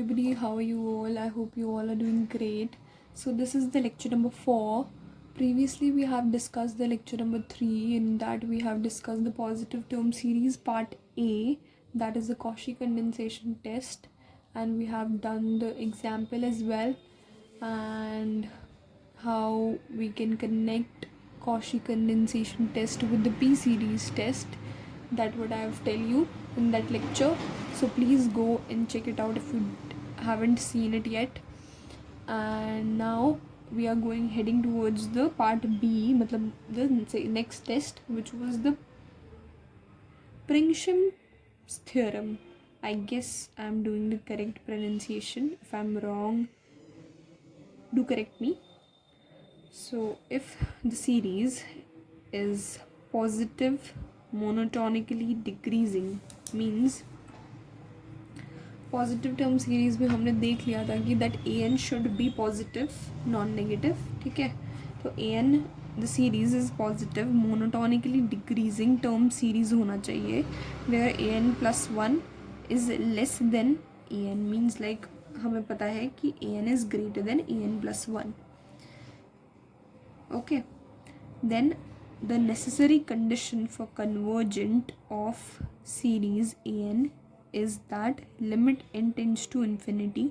everybody, how are you all? I hope you all are doing great. So this is the lecture number 4. Previously we have discussed the lecture number 3. In that we have discussed the positive term series part A, that is the Cauchy condensation test, and we have done the example as well, and how we can connect Cauchy condensation test with the P series test. That what I have tell you in that lecture, so please go and check it out if you haven't seen it yet. And now we are heading towards the part B, matlab the next test, which was the Pringsham's theorem. I guess I'm doing the correct pronunciation. If I'm wrong, do correct me. So if the series is positive monotonically decreasing, means positive term series में हमने देख लिया था कि that a n should be positive non negative. ठीक है, तो a n the series is positive monotonically decreasing term series होना चाहिए, where a n plus one is less than a n. Means like हमें पता है कि a n is greater than a n plus one. Okay, then the necessary condition for convergent of series an is that limit n tends to infinity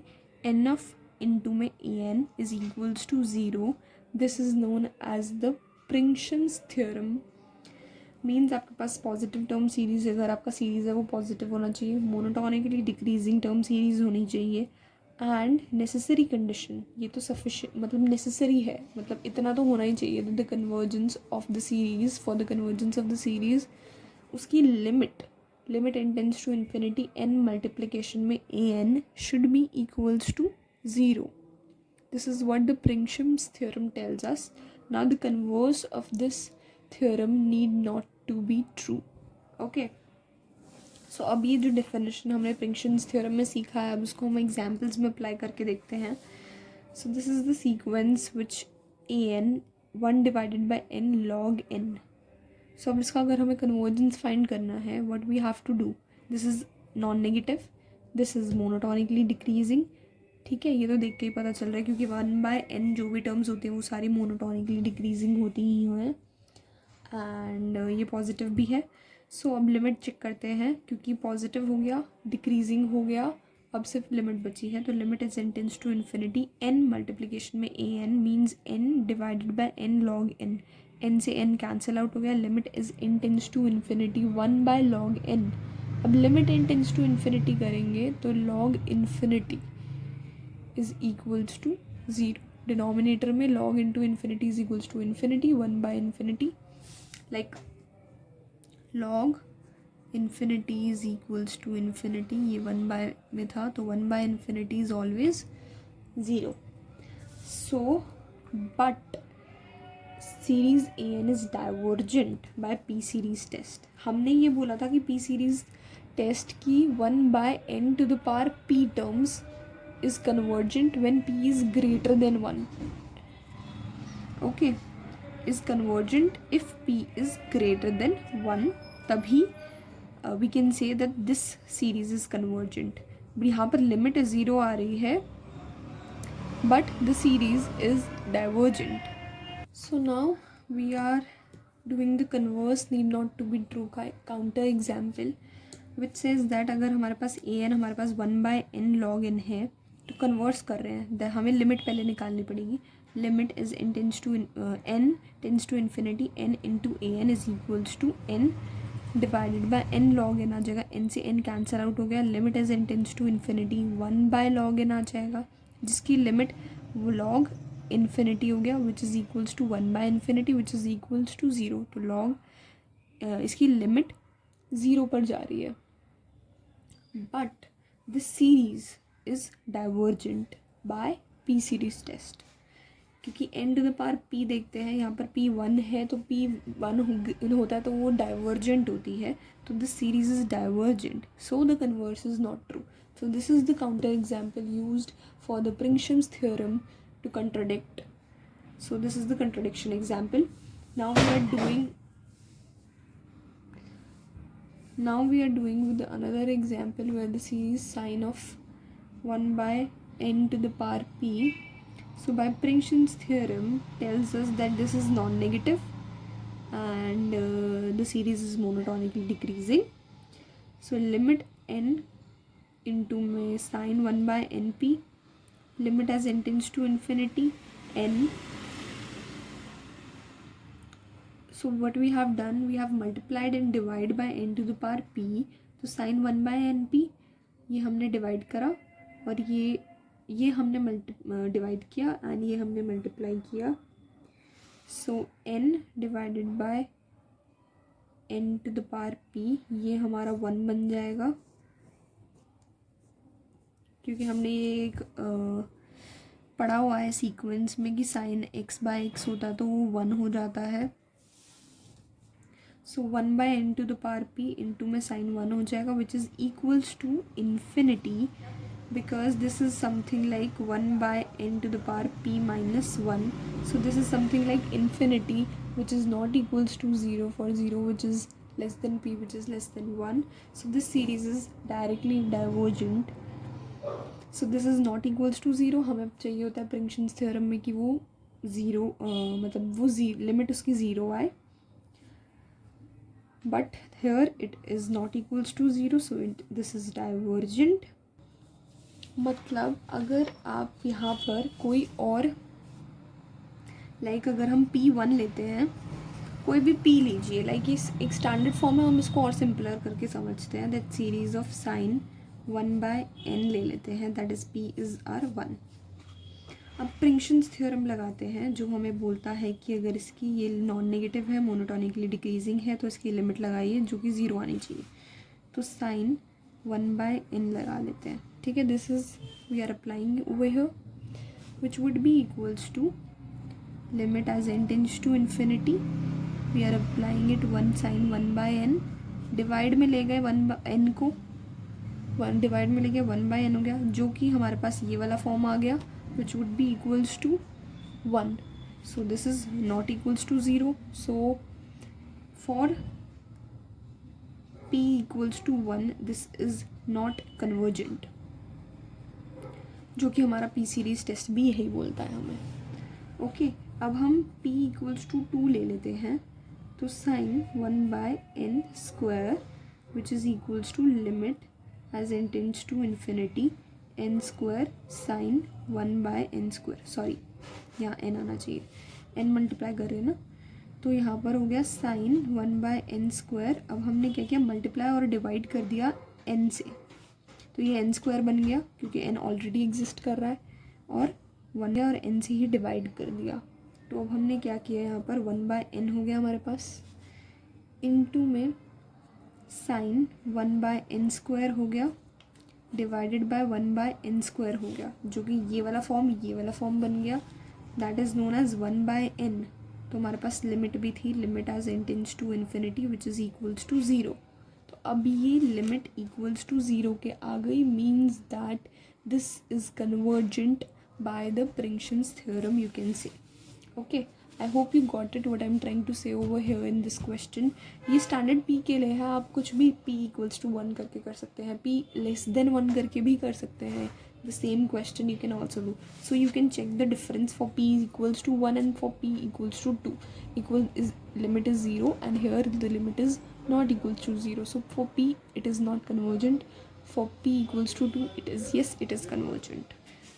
n of into में an is equals to 0. This is known as the Pringsham's theorem. Means आपके पास positive term series, अगर आपका series है वो positive होना चाहिए, monotonically decreasing term series होनी चाहिए, एंड नेसेसरी कंडीशन, ये तो सफिशिएंट मतलब नेसेसरी है, मतलब इतना तो होना ही चाहिए. The convergence of the series, for the convergence of the series उसकी limit n tends to infinity n multiplication में a n should be equals to 0. This is what the Pringsheim's theorem tells us. Now the converse of this theorem need not to be true. Okay, so अब ये जो definition हमने प्रिंगशम्स theorem में सीखा है, अब उसको हम एग्जाम्पल्स में अप्लाई करके देखते हैं. So this is the sequence which a n 1 divided by n log n. So अब इसका अगर हमें कन्वर्जेंस फाइंड करना है, what we have to do, this is non negative, this is monotonically decreasing. ठीक है, ये तो देख के ही पता चल रहा है क्योंकि 1/n जो भी टर्म्स होते हैं वो सारी मोनोटोनिकली डिक्रीजिंग होती ही हैं, एंड ये पॉजिटिव भी है. सो अब लिमिट चेक करते हैं, क्योंकि पॉजिटिव हो गया, डिक्रीजिंग हो गया, अब सिर्फ लिमिट बची है. तो limit is n tends to infinity n multiplication में a n means n divided by n log n. N से एन कैंसिल आउट हो गया. Limit is n tends to infinity 1/log n. अब limit n tends to infinity करेंगे तो log infinity is equals to 0. Denominator में log into infinity is equals to infinity 1/infinity. Like log infinity is equals to infinity, ये 1 में था तो 1/infinity is always 0. So but series an is divergent by p series test. हमने ये बोला था कि p series test की 1/n to the power p terms is convergent when p is greater than 1. Okay, is convergent if p is greater than 1, तभी we can say that this series is convergent. but यहाँ पर limit 0 आ रही है, but the series is divergent. So now we are doing the converse need not to be true counter example which says that अगर हमारे पास an हमारे पास 1/n log n है, तो converse कर रहे हैं, हमें लिमिट पहले निकालनी पड़ेगी. Limit is n tends to infinity n into a n is equals to n divided by n log n आ जाएगा. n से n कैंसिल आउट हो गया. Limit is n tends to infinity 1/log n आ जाएगा, जिसकी limit वो log infinity हो गया which is equals to 1/infinity which is equals to 0. तो log इसकी लिमिट 0 पर जा रही है. But this series is divergent by p series test, क्योंकि n to the power p देखते हैं, यहाँ पर p 1 है तो p 1 होता है तो वो डाइवर्जेंट होती है. तो this series is divergent, so the converse is not true. So this is the counter example used for the Pringsheim's theorem to contradict. So this is the contradiction example. Now we are doing with another example where the series sine of 1 by n to the power p. So by Princeton's theorem tells us that this is non-negative and the series is monotonically decreasing. So limit n into my sine 1 by np, limit as n tends to infinity n. So what we have done, we have multiplied and divide by n to the power p. तो sign 1 by np ये हमने divide करा और ये हमने divide किया and ये हमने मल्टीप्लाई किया. So n divided by n to the power p ये हमारा 1 बन जाएगा, क्योंकि हमने ये एक पढ़ा हुआ है सीक्वेंस में कि साइन x बाय x होता तो वो 1 हो जाता है. So 1 by n to the power p into में साइन 1 हो जाएगा which is equals to infinity, because this is something like 1 by n to the power p minus 1. So this is something like infinity, which is not equals to 0 for 0 which is less than p which is less than 1. So this series is directly divergent. So this is not equals to 0. हमें चाहिए होता है प्रिंशन्स theorem में कि वो zero मतलब वो limit उसकी ज़ीरो आए, but here it is not equals to 0, so this is divergent. मतलब अगर आप यहाँ पर कोई और अगर हम P1 लेते हैं, कोई भी P लीजिए, इस एक स्टैंडर्ड फॉर्म में हम इसको और सिंपलर करके समझते हैं. That series of sine 1 by n ले लेते हैं, that is P is are 1. अब प्रिंशन्स थ्योरम लगाते हैं जो हमें बोलता है कि अगर इसकी ये नॉन नेगेटिव है, मोनोटोनिकली डिक्रीजिंग है, तो इसकी लिमिट लगाइए जो कि 0 आनी चाहिए. तो साइन 1 by n लगा लेते हैं. ठीक है, this is we are applying over here which would be equals to limit as n tends to infinity. We are applying it 1 sine 1 by n. Divide में ले गए 1 n को, 1 डिवाइड में ले गया 1 by n हो गया, जो कि हमारे पास ये वाला फॉर्म आ गया which would be equals to 1. So this is not equals to 0. So for p equals to 1 this is not convergent, जो कि हमारा p सीरीज टेस्ट भी यही बोलता है हमें. ओके, अब हम p equals to 2 ले लेते हैं. तो sign 1 by n square which is equals to limit as n tends to infinity n square sine 1 by n square. Sorry, यहाँ n आना चाहिए, n मल्टीप्लाई कर रहे हैं ना, तो यहाँ पर हो गया साइन 1 by n स्क्वायर. अब हमने क्या किया, मल्टीप्लाई और डिवाइड कर दिया n से, तो ये n स्क्वायर बन गया क्योंकि n ऑलरेडी एग्जिस्ट कर रहा है, और 1 और n से ही डिवाइड कर दिया. तो अब हमने क्या किया, यहाँ पर 1 by n हो गया हमारे पास, इनटू में साइन 1 by n स्क्वायर हो गया divided by 1 by n square हो गया, जो कि ये वाला फॉर्म बन गया. That is known as 1 by n. तो हमारे पास लिमिट भी थी, limit as n tends to infinity which is equals to 0. तो अब ये लिमिट इक्वल्स टू 0 के आ गई, means that this is convergent by the Pringsheim's theorem, you can say. Okay, I hope you got it what I am trying to say over here in this question. ये standard p के लिए है, आप कुछ भी p equals to 1 करके कर सकते हैं, p लेस देन 1 करके भी कर सकते हैं. The same question you can also do. So you can check the difference for p equals to 1 and for p equals to 2. Equal is limit is 0 and here the limit is not equals to 0. So for p it is not convergent, for p equals to 2 it is, yes, it is convergent.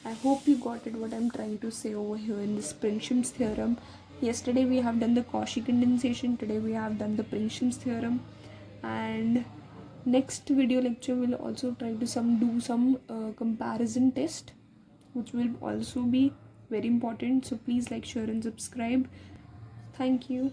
I hope you got it what I'm trying to say over here in this Princeton's theorem. Yesterday we have done the Cauchy condensation, today we have done the Princeton's theorem, and next video lecture will also try to do some comparison test, which will also be very important. So please like, share and subscribe. Thank you.